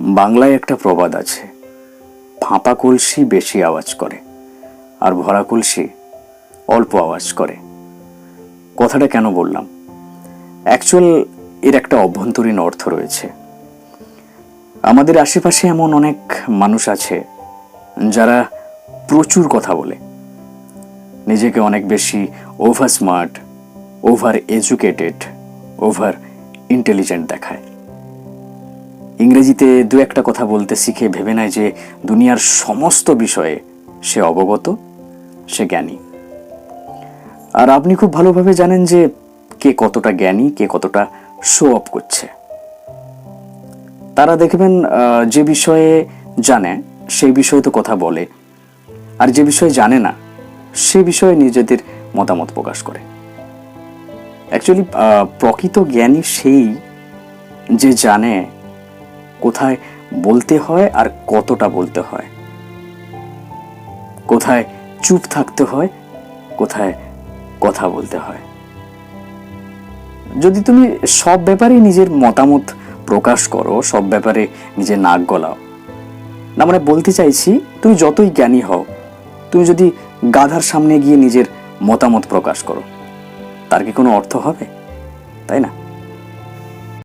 বাংলায় একটা প্রবাদ আছে, ফাঁপা কলসি বেশি আওয়াজ করে আর ভরা কলসি অল্প আওয়াজ করে। কথাটা কেন বললাম? অ্যাকচুয়াল এর একটা অভ্যন্তরীণ অর্থ রয়েছে। আমাদের আশেপাশে এমন অনেক মানুষ আছে যারা প্রচুর কথা বলে, নিজেকে অনেক বেশি over smart, over educated, over intelligent দেখায়। ইংরেজিতে দু একটা কথা বলতে শিখে ভেবে নেয় যে দুনিয়ার সমস্ত বিষয়ে সে অবগত, সে জ্ঞানী। আর আপনি খুব ভালোভাবে জানেন যে কে কতটা জ্ঞানী, কে কতটা শো অফ করছে। তারা দেখবেন যে বিষয়ে জানে সেই বিষয়ে তো কথা বলে, আর যে বিষয়ে জানে না সে বিষয়ে নিজেদের মতামত প্রকাশ করে। অ্যাকচুয়ালি প্রকৃত জ্ঞানী সেই যে জানে কোথায় বলতে হয় আর কতটা বলতে হয়, কোথায় চুপ থাকতে হয়, কোথায় কথা বলতে হয়। যদি তুমি সব ব্যাপারে নিজের মতামত প্রকাশ করো, সব ব্যাপারে নিজের নাক গলাও, না মানে বলতে চাইছি, তুমি যতই জ্ঞানী হও, তুমি যদি গাধার সামনে গিয়ে নিজের মতামত প্রকাশ করো, তার কি কোনো অর্থ হবে? তাই না?